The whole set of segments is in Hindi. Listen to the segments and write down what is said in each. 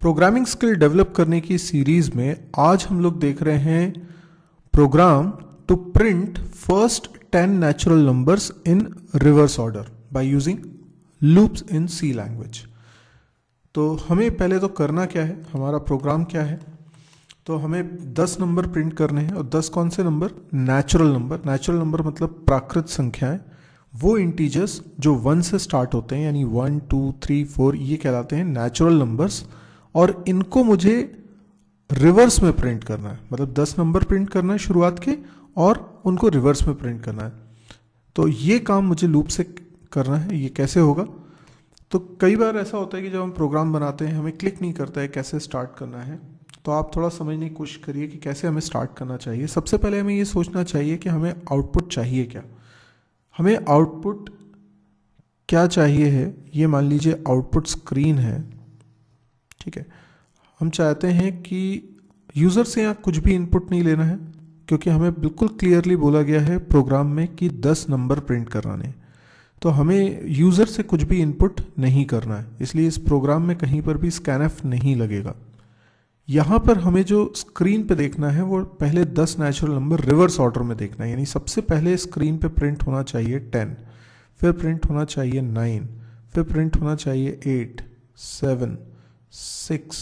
प्रोग्रामिंग स्किल डेवलप करने की सीरीज में आज हम लोग देख रहे हैं program to print first 10 natural numbers in reverse order by using loops in C language. तो हमें पहले तो करना क्या है, हमारा प्रोग्राम क्या है। तो हमें 10 नंबर प्रिंट करने हैं और 10 कौन से number? Natural number. Natural number मतलब प्राकृत संख्याएं, वो इंटीजर्स जो 1 से स्टार्ट होते हैं, यानी 1 2 3 4 ये कहलाते हैं नेचुरल नंबर्स। और इनको मुझे रिवर्स में प्रिंट करना है, मतलब 10 नंबर प्रिंट करना है शुरुआत के और उनको रिवर्स में प्रिंट करना है। तो ये काम मुझे लूप से करना है। ये कैसे होगा? तो कई बार ऐसा होता है कि जब हम प्रोग्राम बनाते हैं हमें क्लिक नहीं करता है कैसे स्टार्ट करना है। तो आप थोड़ा समझने की कोशिश करिए कि कैसे हमें स्टार्ट करना चाहिए। सबसे पहले हमें ये सोचना चाहिए कि हमें आउटपुट चाहिए क्या। हमें आउटपुट क्या चाहिए है, ये मान लीजिए आउटपुट स्क्रीन है, ठीक है। हम चाहते हैं कि यूज़र से यहाँ कुछ भी इनपुट नहीं लेना है, क्योंकि हमें बिल्कुल क्लियरली बोला गया है प्रोग्राम में कि 10 नंबर प्रिंट कराने हैं। तो हमें यूज़र से कुछ भी इनपुट नहीं करना है, इसलिए इस प्रोग्राम में कहीं पर भी स्कैनफ नहीं लगेगा। यहाँ पर हमें जो स्क्रीन पे देखना है वो पहले 10 नेचुरल नंबर रिवर्स ऑर्डर में देखना है। यानी सबसे पहले स्क्रीन पे प्रिंट होना चाहिए 10, फिर प्रिंट होना चाहिए 9, फिर प्रिंट होना चाहिए 8 7 6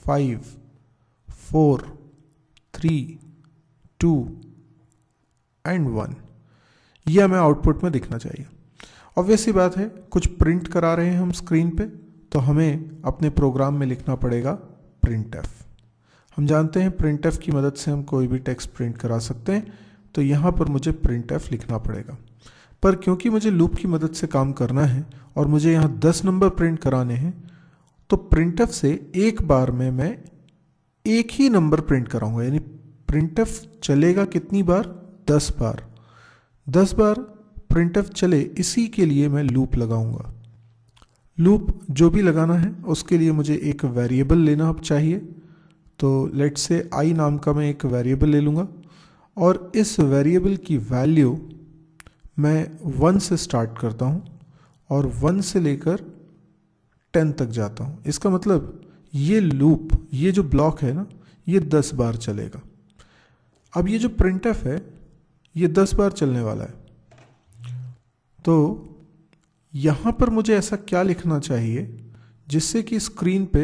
5 4 3 2 एंड 1। ये हमें आउटपुट में दिखना चाहिए। ऑब्वियस सी बात है, कुछ प्रिंट करा रहे हैं हम स्क्रीन पे, तो हमें अपने प्रोग्राम में लिखना पड़ेगा printf। हम जानते हैं printf की मदद से हम कोई भी टेक्स्ट प्रिंट करा सकते हैं। तो यहाँ पर मुझे printf लिखना पड़ेगा। पर क्योंकि मुझे लूप की मदद से काम करना है और मुझे यहाँ 10 नंबर प्रिंट कराने हैं, तो printf से एक बार में मैं एक ही नंबर प्रिंट कराऊंगा। यानी printf चलेगा कितनी बार? 10 बार। 10 बार printf चले, इसी के लिए मैं लूप लगाऊंगा। लूप जो भी लगाना है उसके लिए मुझे एक वेरिएबल लेना चाहिए। तो लेट्स से आई नाम का मैं एक वेरिएबल ले लूँगा और इस वेरिएबल की वैल्यू मैं 1 से स्टार्ट करता हूँ और 1 से लेकर 10 तक जाता हूँ। इसका मतलब ये लूप, ये जो ब्लॉक है ना, ये 10 बार चलेगा। अब ये जो printf है ये 10 बार चलने वाला है। तो यहाँ पर मुझे ऐसा क्या लिखना चाहिए जिससे कि स्क्रीन पे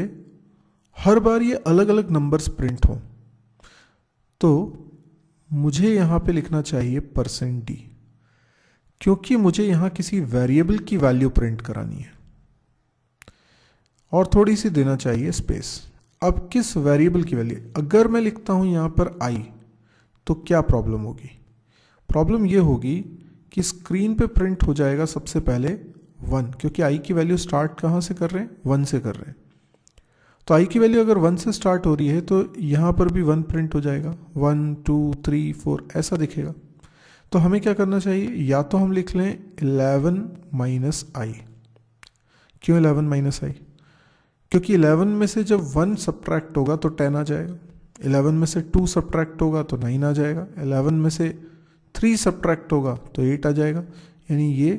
हर बार ये अलग अलग नंबर्स प्रिंट हों। तो मुझे यहाँ पे लिखना चाहिए %d, क्योंकि मुझे यहाँ किसी वेरिएबल की वैल्यू प्रिंट करानी है। और थोड़ी सी देना चाहिए स्पेस। अब किस वेरिएबल की वैल्यू? अगर मैं लिखता हूँ यहाँ पर i, तो क्या प्रॉब्लम होगी? प्रॉब्लम ये होगी कि स्क्रीन पे प्रिंट हो जाएगा सबसे पहले 1, क्योंकि i की वैल्यू स्टार्ट कहाँ से कर रहे हैं? 1 से कर रहे हैं। तो i की वैल्यू अगर 1 से स्टार्ट हो रही है तो यहाँ पर भी 1 प्रिंट हो जाएगा। 1 2 3 4 ऐसा दिखेगा। तो हमें क्या करना चाहिए? या तो हम लिख लें 11 माइनस आई। क्यों 11 माइनस आई? क्योंकि 11 में से जब 1 सब्ट्रैक्ट होगा तो 10 आ जाएगा, 11 में से 2 सब्ट्रैक्ट होगा तो 9 आ जाएगा, 11 में से 3 सब्ट्रैक्ट होगा तो 8 आ जाएगा। यानी ये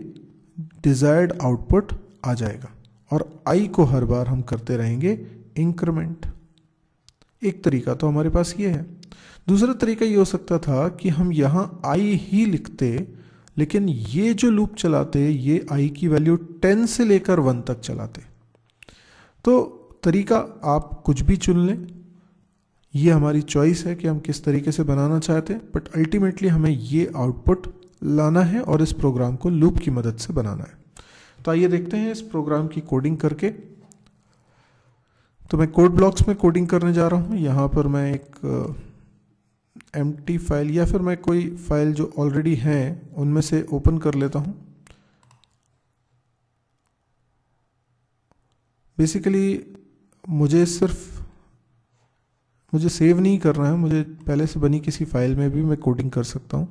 डिजायर्ड आउटपुट आ जाएगा। और i को हर बार हम करते रहेंगे इंक्रीमेंट। एक तरीका तो हमारे पास ये है। दूसरा तरीका ये हो सकता था कि हम यहाँ i ही लिखते, लेकिन ये जो लूप चलाते ये i की वैल्यू 10 से लेकर 1 तक चलाते। तो तरीका आप कुछ भी चुन लें, ये हमारी चॉइस है कि हम किस तरीके से बनाना चाहते हैं, बट अल्टीमेटली हमें ये आउटपुट लाना है और इस प्रोग्राम को लूप की मदद से बनाना है। तो आइए देखते हैं इस प्रोग्राम की कोडिंग करके। तो मैं कोड ब्लॉक्स में कोडिंग करने जा रहा हूँ। यहाँ पर मैं एक एम्प्टी फाइल या फिर मैं कोई फाइल जो ऑलरेडी है उनमें से ओपन कर लेता हूँ। बेसिकली मुझे सेव नहीं करना है, मुझे पहले से बनी किसी फाइल में भी मैं कोडिंग कर सकता हूँ।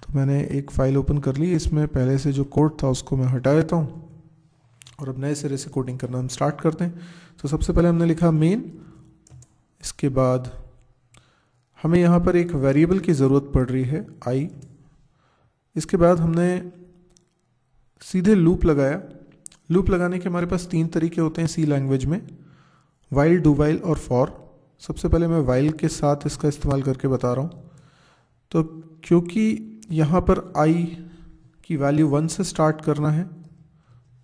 तो मैंने एक फ़ाइल ओपन कर ली, इसमें पहले से जो कोड था उसको मैं हटा देता हूँ और अब नए सिरे से कोडिंग करना हम स्टार्ट करते हैं। तो सबसे पहले हमने लिखा मेन, इसके बाद हमें यहाँ पर एक वेरिएबल की ज़रूरत पड़ रही है i। इसके बाद हमने सीधे लूप लगाया। लूप लगाने के हमारे पास 3 तरीके होते हैं सी लैंग्वेज में। वाइल, डू वाइल और फॉर। सबसे पहले मैं वाइल के साथ इसका इस्तेमाल करके बता रहा हूँ। तो क्योंकि यहाँ पर i की वैल्यू 1 से स्टार्ट करना है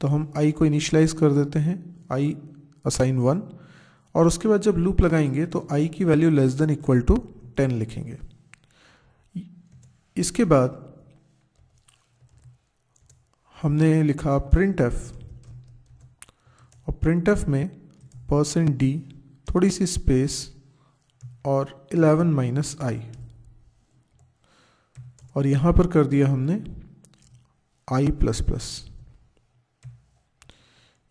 तो हम i को इनिशलाइज कर देते हैं, i असाइन 1, और उसके बाद जब लूप लगाएंगे तो i की value less than equal to 10 लिखेंगे। इसके बाद हमने लिखा printf, और printf में %d, थोड़ी सी स्पेस और 11 माइनस i, और यहाँ पर कर दिया हमने i प्लस प्लस।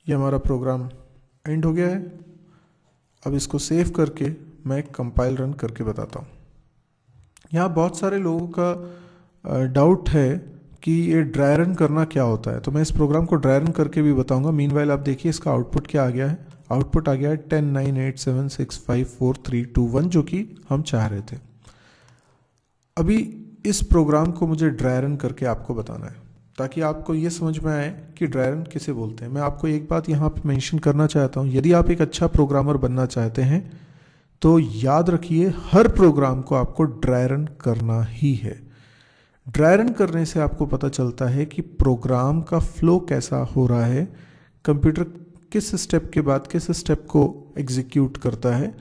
ये हमारा प्रोग्राम एंड हो गया है। अब इसको सेव करके मैं कंपाइल रन करके बताता हूँ। यहाँ बहुत सारे लोगों का डाउट है कि ये ड्राई रन करना क्या होता है, तो मैं इस प्रोग्राम को ड्राई रन करके भी बताऊंगा। मीनवाइल आप देखिए इसका आउटपुट क्या आ गया है। आउटपुट आ गया है 10 9 8 7 6 5 4 3 2 1, जो कि हम चाह रहे थे। अभी इस प्रोग्राम को मुझे ड्राई रन करके आपको बताना है ताकि आपको ये समझ में आए कि ड्राई रन किसे बोलते हैं। मैं आपको एक बात यहाँ पे मेंशन करना चाहता हूँ, यदि आप एक अच्छा प्रोग्रामर बनना चाहते हैं तो याद रखिए हर प्रोग्राम को आपको ड्राई रन करना ही है। ड्राई रन करने से आपको पता चलता है कि प्रोग्राम का फ्लो कैसा हो रहा है, कंप्यूटर किस स्टेप के बाद किस स्टेप को एग्जीक्यूट करता है,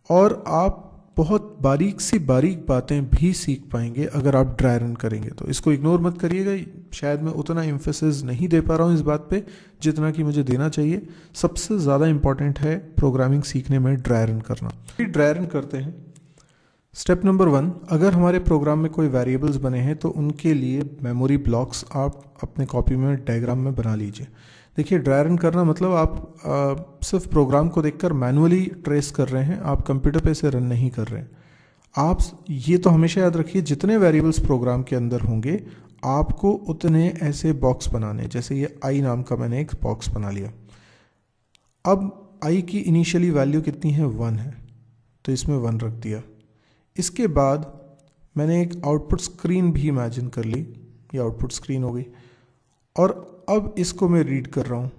और आप बहुत बारीक सी बारीक बातें भी सीख पाएंगे अगर आप ड्राई रन करेंगे। तो इसको इग्नोर मत करिएगा, शायद मैं उतना एम्फेसिस नहीं दे पा रहा हूँ इस बात पे जितना कि मुझे देना चाहिए। सबसे ज़्यादा इंपॉर्टेंट है प्रोग्रामिंग सीखने में ड्राई रन करना। ड्राई रन करते हैं। स्टेप नंबर 1, अगर हमारे प्रोग्राम में कोई वेरिएबल्स बने हैं तो उनके लिए मेमोरी ब्लॉक्स आप अपने कॉपी में डायग्राम में बना लीजिए। देखिए ड्राई रन करना मतलब आप सिर्फ प्रोग्राम को देखकर मैनुअली ट्रेस कर रहे हैं, आप कंप्यूटर पे इसे रन नहीं कर रहे हैं। आप ये तो हमेशा याद रखिए जितने वेरिएबल्स प्रोग्राम के अंदर होंगे आपको उतने ऐसे बॉक्स बनाने, जैसे ये i नाम का मैंने एक बॉक्स बना लिया। अब i की इनिशियली वैल्यू कितनी है, 1 है, तो इसमें 1 रख दिया। इसके बाद मैंने एक आउटपुट स्क्रीन भी इमेजिन कर ली, ये आउटपुट स्क्रीन हो गई, और अब इसको मैं रीड कर रहा हूँ।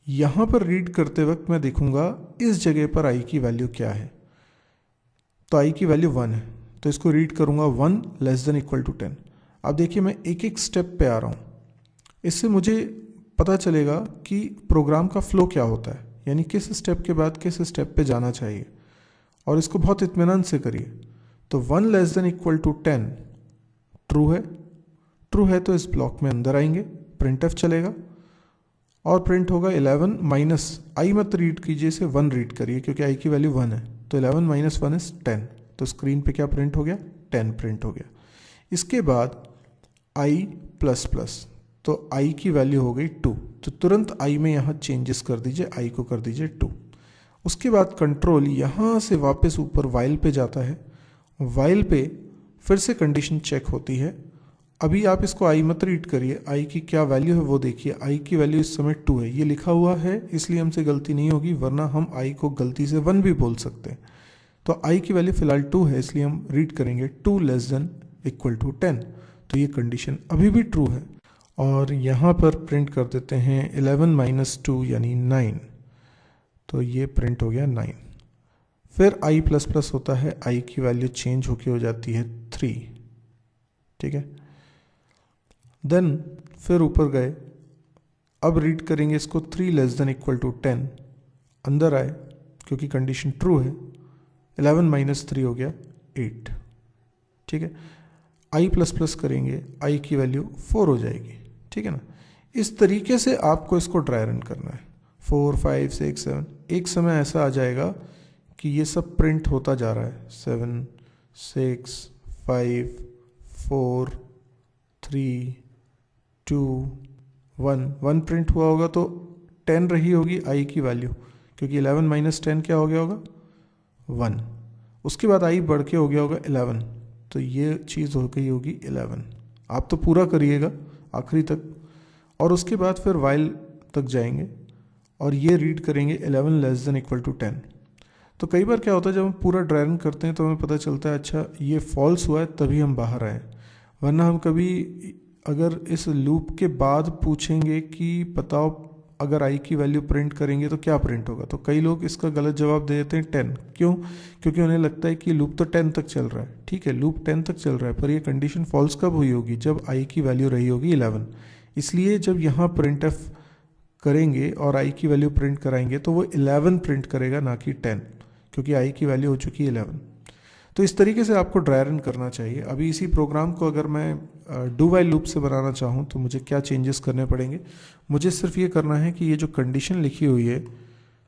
यहाँ पर रीड करते वक्त मैं देखूंगा इस जगह पर i की वैल्यू क्या है, तो i की वैल्यू 1 है, तो इसको रीड करूंगा 1 लेस देन इक्वल टू 10। अब देखिए मैं एक एक स्टेप पे आ रहा हूँ, इससे मुझे पता चलेगा कि प्रोग्राम का फ्लो क्या होता है, यानी किस स्टेप के बाद किस स्टेप पे जाना चाहिए, और इसको बहुत इत्मीनान से करिए। तो 1 less than equal to 10 true है, ट्रू है तो इस ब्लॉक में अंदर आएंगे, प्रिंटफ चलेगा और प्रिंट होगा 11 माइनस i मत रीड कीजिए, इसे 1 रीड करिए क्योंकि i की वैल्यू 1 है, तो 11 माइनस 1 इज 10, तो स्क्रीन पे क्या प्रिंट हो गया, 10 प्रिंट हो गया। इसके बाद i प्लस प्लस, तो i की वैल्यू हो गई 2, तो तुरंत i में यहाँ चेंजेस कर दीजिए, i को कर दीजिए 2। उसके बाद कंट्रोल यहाँ से वापस ऊपर वाइल पे जाता है, वाइल पे फिर से कंडीशन चेक होती है। अभी आप इसको i मत रीड करिए, i की क्या वैल्यू है वो देखिए, i की वैल्यू इस समय 2 है, ये लिखा हुआ है इसलिए हमसे गलती नहीं होगी, वरना हम i को गलती से 1 भी बोल सकते हैं। तो i की वैल्यू फिलहाल 2 है, इसलिए हम रीड करेंगे 2 लेस देन इक्वल टू 10, तो ये कंडीशन अभी भी ट्रू है। और यहाँ पर प्रिंट कर देते हैं 11 माइनस 2 यानी 9, तो ये प्रिंट हो गया 9। फिर i प्लस प्लस होता है, i की वैल्यू चेंज होके हो जाती है 3, ठीक है। देन फिर ऊपर गए, अब रीड करेंगे इसको 3 लेस देन इक्वल टू 10, अंदर आए क्योंकि कंडीशन ट्रू है, 11 माइनस 3 हो गया 8, ठीक है। i प्लस प्लस करेंगे, i की वैल्यू 4 हो जाएगी, ठीक है ना। इस तरीके से आपको इसको ड्राई रन करना है, 4 5 6 7, एक समय ऐसा आ जाएगा कि ये सब प्रिंट होता जा रहा है, 7 6 5 4 3 2 1, 1 प्रिंट हुआ होगा तो 10 रही होगी i की वैल्यू, क्योंकि 11 माइनस 10 क्या हो गया होगा, 1। उसके बाद i बढ़ के हो गया होगा 11, तो ये चीज़ हो गई होगी 11। आप तो पूरा करिएगा आखिरी तक, और उसके बाद फिर वाइल तक जाएंगे और ये रीड करेंगे 11 लेस देन इक्वल टू 10। तो कई बार क्या होता है जब हम पूरा ड्राई रन करते हैं तो हमें पता चलता है अच्छा ये फॉल्स हुआ है तभी हम बाहर आए, वरना हम कभी अगर इस लूप के बाद पूछेंगे कि बताओ अगर i की वैल्यू प्रिंट करेंगे तो क्या प्रिंट होगा, तो कई लोग इसका गलत जवाब दे देते हैं 10। क्यों? क्योंकि उन्हें लगता है कि लूप तो 10 तक चल रहा है। ठीक है, लूप 10 तक चल रहा है, पर ये कंडीशन फॉल्स कब हुई होगी, जब i की वैल्यू रही होगी 11। इसलिए जब यहाँ printf करेंगे और i की वैल्यू प्रिंट कराएंगे तो वो 11 प्रिंट करेगा, ना कि 10, क्योंकि i की वैल्यू हो चुकी है 11। तो इस तरीके से आपको ड्राई रन करना चाहिए। अभी इसी प्रोग्राम को अगर मैं डू वाइल लूप से बनाना चाहूँ तो मुझे क्या चेंजेस करने पड़ेंगे, मुझे सिर्फ ये करना है कि ये जो कंडीशन लिखी हुई है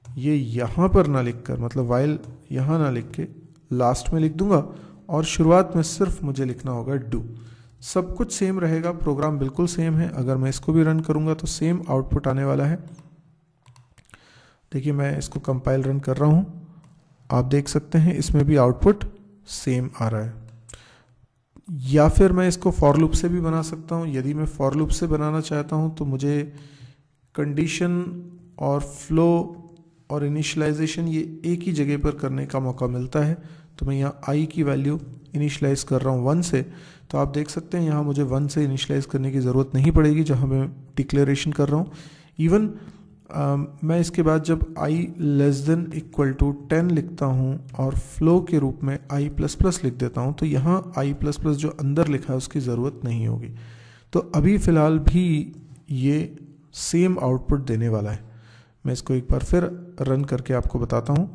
ये यहाँ पर ना लिख कर, मतलब वाइल यहाँ ना लिख के लास्ट में लिख दूंगा, और शुरुआत में सिर्फ मुझे लिखना होगा डू। सब कुछ सेम रहेगा, प्रोग्राम बिल्कुल सेम है। अगर मैं इसको भी रन करूँगा तो सेम आउटपुट आने वाला है। देखिए मैं इसको कंपाइल रन कर रहा हूँ, आप देख सकते हैं इसमें भी आउटपुट सेम आ रहा है। या फिर मैं इसको फॉर लूप से भी बना सकता हूँ। यदि मैं फॉर लूप से बनाना चाहता हूँ तो मुझे कंडीशन और फ्लो और इनिशियलाइजेशन ये एक ही जगह पर करने का मौका मिलता है। तो मैं यहाँ i की वैल्यू इनिशियलाइज कर रहा हूँ 1 से, तो आप देख सकते हैं यहाँ मुझे 1 से इनिशियलाइज करने की ज़रूरत नहीं पड़ेगी जहाँ मैं डिक्लेरेशन कर रहा हूँ। इवन मैं इसके बाद जब i <= 10 लिखता हूँ और फ्लो के रूप में i++ लिख देता हूँ तो यहाँ i++ जो अंदर लिखा है उसकी ज़रूरत नहीं होगी। तो अभी फ़िलहाल भी ये सेम आउटपुट देने वाला है। मैं इसको एक बार फिर रन करके आपको बताता हूँ।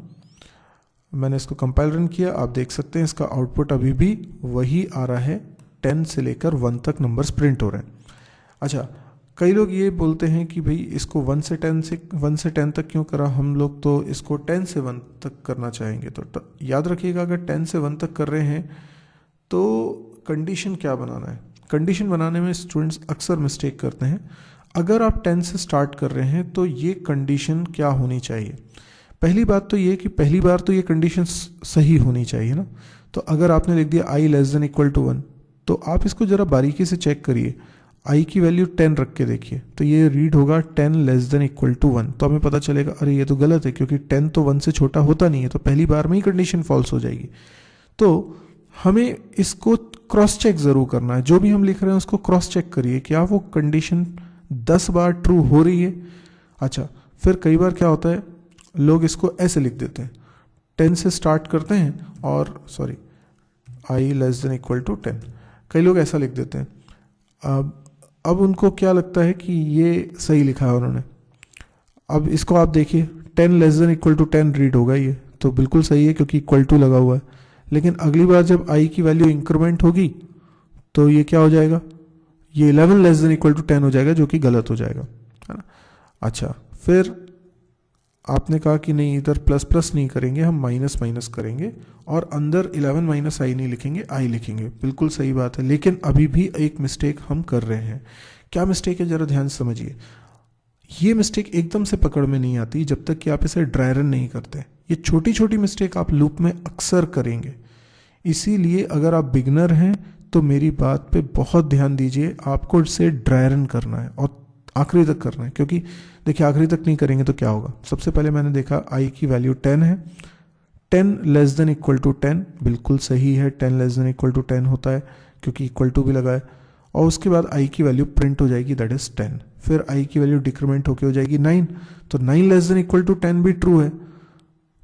मैंने इसको कंपाइल रन किया, आप देख सकते हैं इसका आउटपुट अभी भी वही आ रहा है, 10 से लेकर 1 तक नंबर्स प्रिंट हो रहे हैं। अच्छा, कई लोग ये बोलते हैं कि भाई इसको 1 से 10 तक क्यों करा, हम लोग तो इसको 10 से 1 तक करना चाहेंगे। तो याद रखिएगा, अगर 10 से 1 तक कर रहे हैं तो कंडीशन क्या बनाना है। कंडीशन बनाने में स्टूडेंट्स अक्सर मिस्टेक करते हैं। अगर आप 10 से स्टार्ट कर रहे हैं तो ये कंडीशन क्या होनी चाहिए, पहली बात तो ये कि पहली बार तो ये कंडीशन सही होनी चाहिए ना। तो अगर आपने लिख दिया i <= 1 तो आप इसको ज़रा बारीकी से चेक करिए, i की वैल्यू 10 रख के देखिए तो ये रीड होगा 10 <= 1। तो हमें पता चलेगा अरे ये तो गलत है, क्योंकि 10 तो 1 से छोटा होता नहीं है, तो पहली बार में ही कंडीशन फॉल्स हो जाएगी। तो हमें इसको क्रॉस चेक ज़रूर करना है, जो भी हम लिख रहे हैं उसको क्रॉस चेक करिए क्या वो कंडीशन 10 बार ट्रू हो रही है। अच्छा, फिर कई बार क्या होता है, लोग इसको ऐसे लिख देते हैं, 10 से स्टार्ट करते हैं और i <= 10, कई लोग ऐसा लिख देते हैं। अब उनको क्या लगता है कि ये सही लिखा है उन्होंने। अब इसको आप देखिए, 10 <= 10 रीड होगा, ये तो बिल्कुल सही है क्योंकि इक्वल टू लगा हुआ है। लेकिन अगली बार जब i की वैल्यू इंक्रीमेंट होगी तो ये क्या हो जाएगा, ये 11 <= 10 हो जाएगा, जो कि गलत हो जाएगा, है ना। अच्छा, फिर आपने कहा कि नहीं इधर प्लस प्लस नहीं करेंगे, हम माइनस माइनस करेंगे और अंदर 11 - i नहीं लिखेंगे, i लिखेंगे। बिल्कुल सही बात है, लेकिन अभी भी एक मिस्टेक हम कर रहे हैं। क्या मिस्टेक है, जरा ध्यान से समझिए। ये मिस्टेक एकदम से पकड़ में नहीं आती जब तक कि आप इसे ड्राई रन नहीं करते। ये छोटी छोटी मिस्टेक आप लूप में अक्सर करेंगे, इसीलिए अगर आप बिगनर हैं तो मेरी बात पे बहुत ध्यान दीजिए। आपको इसे ड्राई रन करना है और आखिरी तक करना है, क्योंकि देखिए आखिरी तक नहीं करेंगे तो क्या होगा। सबसे पहले मैंने देखा i की वैल्यू 10 है, 10 <= 10 बिल्कुल सही है, 10 <= 10 होता है क्योंकि इक्वल टू भी लगा है। और उसके बाद i की वैल्यू प्रिंट हो जाएगी, दैट इज 10। फिर i की वैल्यू डिक्रीमेंट होकर हो जाएगी 9, तो 9 <= 10 भी ट्रू है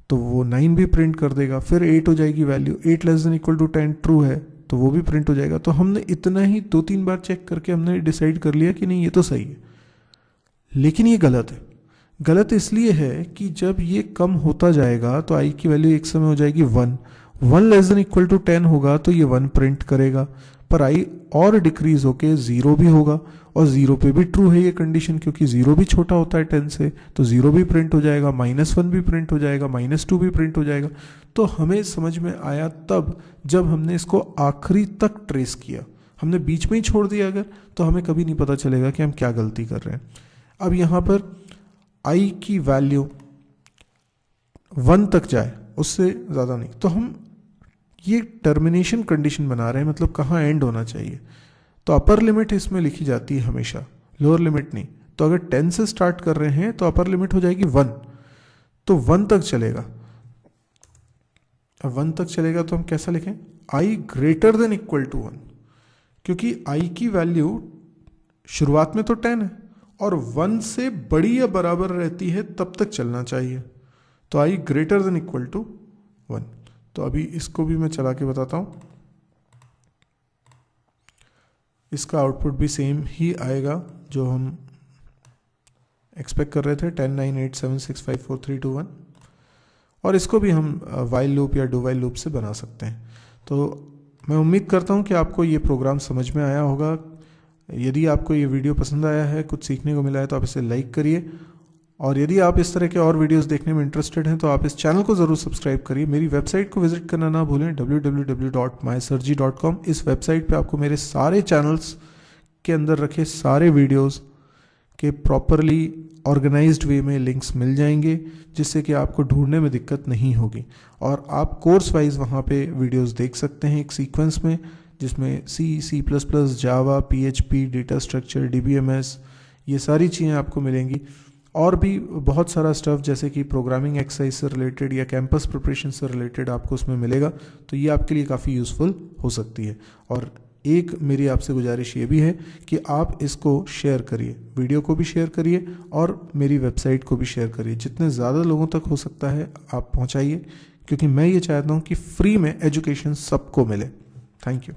तो वो 9 भी प्रिंट कर देगा। फिर 8 हो जाएगी वैल्यू, 8 <= 10 ट्रू है तो वो भी प्रिंट हो जाएगा। तो हमने इतना ही 2-3 बार चेक करके हमने डिसाइड कर लिया कि नहीं ये तो सही है, लेकिन ये गलत है। गलत इसलिए है कि जब ये कम होता जाएगा तो i की वैल्यू एक समय हो जाएगी 1 <= 10 होगा तो ये 1 प्रिंट करेगा, पर i और डिक्रीज होके 0 भी होगा और 0 पे भी ट्रू है ये कंडीशन, क्योंकि 0 भी छोटा होता है 10 से, तो 0 भी प्रिंट हो जाएगा, -1 भी प्रिंट हो जाएगा, -2 भी प्रिंट हो जाएगा। तो हमें समझ में आया तब जब हमने इसको आखिरी तक ट्रेस किया। हमने बीच में ही छोड़ दिया अगर, तो हमें कभी नहीं पता चलेगा कि हम क्या गलती कर रहे हैं। अब यहाँ पर i की वैल्यू 1 तक जाए, उससे ज़्यादा नहीं, तो हम ये टर्मिनेशन कंडीशन बना रहे हैं, मतलब कहाँ एंड होना चाहिए। तो अपर लिमिट इसमें लिखी जाती है हमेशा, लोअर लिमिट नहीं। तो अगर 10 से स्टार्ट कर रहे हैं तो अपर लिमिट हो जाएगी 1, तो 1 तक चलेगा। अब 1 तक चलेगा तो हम कैसा लिखें, i <= 1, क्योंकि i की वैल्यू शुरुआत में तो 10 है और 1 से बड़ी या बराबर रहती है तब तक चलना चाहिए। तो i greater than equal to 1। तो अभी इसको भी मैं चला के बताता हूँ। इसका आउटपुट भी सेम ही आएगा जो हम एक्सपेक्ट कर रहे थे, 10 9 8 7 6 5 4 3 2 1। और इसको भी हम वाइल लूप या डू वाइल लूप से बना सकते हैं। तो मैं उम्मीद करता हूँ कि आपको ये प्रोग्राम समझ में आया होगा। यदि आपको ये वीडियो पसंद आया है, कुछ सीखने को मिला है, तो आप इसे लाइक करिए। और यदि आप इस तरह के और वीडियोस देखने में इंटरेस्टेड हैं तो आप इस चैनल को ज़रूर सब्सक्राइब करिए। मेरी वेबसाइट को विजिट करना ना भूलें, www.mysirji.com। इस वेबसाइट पे आपको मेरे सारे चैनल्स के अंदर रखे सारे वीडियोस के प्रॉपरली ऑर्गेनाइज्ड वे में लिंक्स मिल जाएंगे, जिससे कि आपको ढूंढने में दिक्कत नहीं होगी। और आप कोर्स वाइज वहाँ पे वीडियोस देख सकते हैं एक सीक्वेंस में, जिसमें C++, जावा, PHP, डेटा स्ट्रक्चर, DBMS, ये सारी चीज़ें आपको मिलेंगी। और भी बहुत सारा स्टफ जैसे कि प्रोग्रामिंग एक्सरसाइज से रिलेटेड या कैंपस प्रिपरेशन से रिलेटेड आपको उसमें मिलेगा। तो ये आपके लिए काफ़ी यूज़फुल हो सकती है। और एक मेरी आपसे गुजारिश ये भी है कि आप इसको शेयर करिए, वीडियो को भी शेयर करिए और मेरी वेबसाइट को भी शेयर करिए। जितने ज़्यादा लोगों तक हो सकता है आप पहुंचाइए, क्योंकि मैं ये चाहता हूं कि फ्री में एजुकेशन सबको मिले। Thank you.